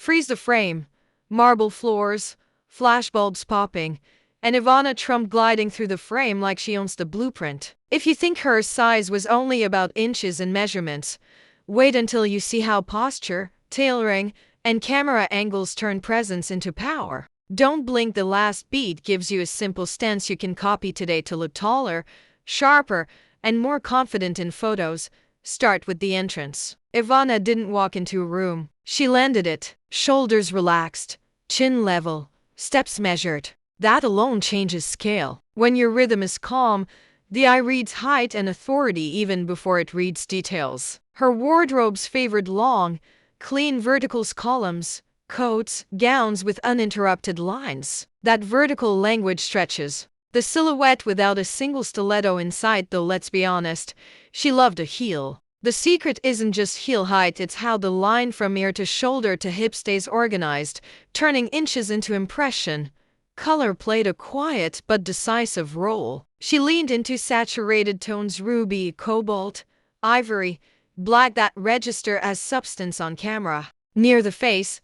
Freeze the frame. Marble floors, flashbulbs popping, and Ivana Trump gliding through the frame like she owns the blueprint. If you think her size was only about inches and measurements, wait until you see how posture, tailoring, and camera angles turn presence into power. Don't blink, the last beat gives you a simple stance you can copy today to look taller, sharper, and more confident in photos. Start with the entrance. Ivana didn't walk into a room. She landed it. Shoulders relaxed, chin level, steps measured. That alone changes scale. When your rhythm is calm, the eye reads height and authority even before it reads details. Her wardrobes favored long, clean vertical columns, coats, gowns with uninterrupted lines. That vertical language stretches the silhouette without a single stiletto in sight, though let's be honest, she loved a heel. The secret isn't just heel height, it's how the line from ear to shoulder to hip stays organized, turning inches into impression. Color played a quiet but decisive role. She leaned into saturated tones, ruby, cobalt, ivory, black, that register as substance on camera. Near the face,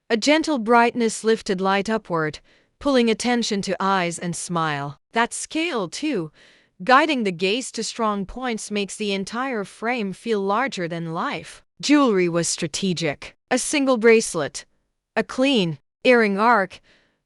a gentle brightness lifted light upward, pulling attention to eyes and smile. That scale, too, guiding the gaze to strong points, makes the entire frame feel larger than life. Jewelry was strategic. A single bracelet, a clean earring arc,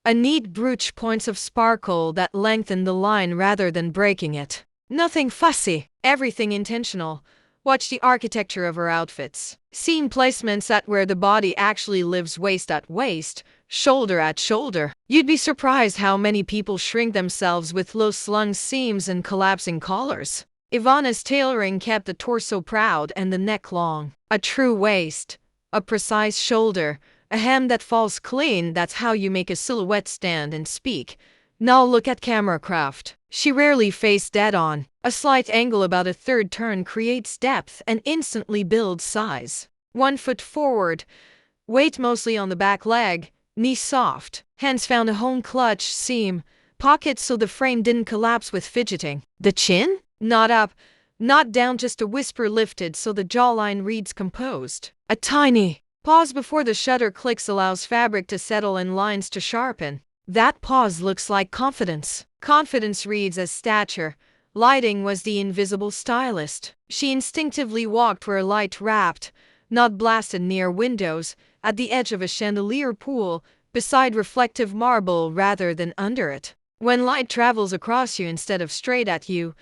a neat brooch, points of sparkle that lengthened the line rather than breaking it. Nothing fussy, everything intentional. Watch the architecture of her outfits. Seam placements at where the body actually lives, waist at waist, shoulder at shoulder. You'd be surprised how many people shrink themselves with low-slung seams and collapsing collars. Ivana's tailoring kept the torso proud and the neck long. A true waist, a precise shoulder, a hem that falls clean. That's how you make a silhouette stand and speak. Now look at camera craft. She rarely faced dead on. A slight angle, about a third turn, creates depth and instantly builds size. 1 foot forward, weight mostly on the back leg, knee soft. Hands found a home, clutch, seam, pocket so the frame didn't collapse with fidgeting. The chin? Not up, not down, just a whisper lifted so the jawline reads composed. A tiny pause before the shutter clicks allows fabric to settle and lines to sharpen. That pause looks like confidence. Confidence reads as stature. Lighting was the invisible stylist. She instinctively walked where light rapped, not blasted, near windows, at the edge of a chandelier pool, beside reflective marble rather than under it. When light travels across you instead of straight at you,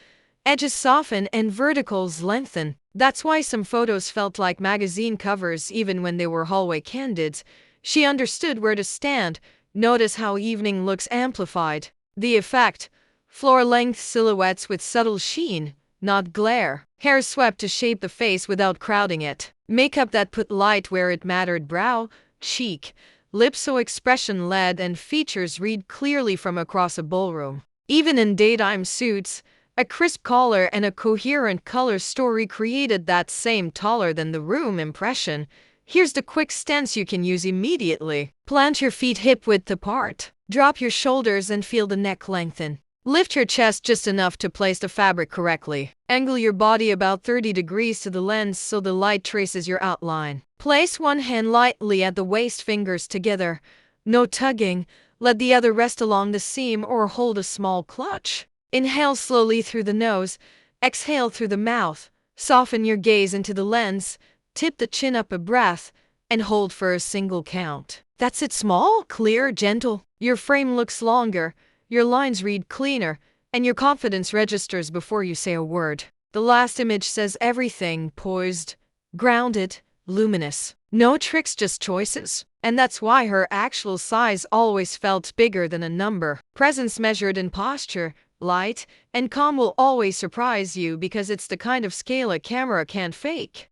edges soften and verticals lengthen. That's why some photos felt like magazine covers even when they were hallway candids. She understood where to stand. Notice how evening looks amplified the effect. Floor-length silhouettes with subtle sheen, not glare. Hair swept to shape the face without crowding it. Makeup that put light where it mattered. Brow, cheek, lips so expression led, and features read clearly from across a ballroom. Even in daytime suits, a crisp collar and a coherent color story created that same taller than the room impression. Here's the quick stance you can use immediately. Plant your feet hip-width apart. Drop your shoulders and feel the neck lengthen. Lift your chest just enough to place the fabric correctly. Angle your body about 30 degrees to the lens so the light traces your outline. Place one hand lightly at the waist, fingers together. No tugging. Let the other rest along the seam or hold a small clutch. Inhale slowly through the nose. Exhale through the mouth. Soften your gaze into the lens. Tip the chin up a breath and hold for a single count. That's it. Small, clear, gentle. Your frame looks longer, your lines read cleaner, and your confidence registers before you say a word. The last image says everything: poised, grounded, luminous. No tricks, just choices. And that's why her actual size always felt bigger than a number. Presence measured in posture, light, and calm will always surprise you because it's the kind of scale a camera can't fake.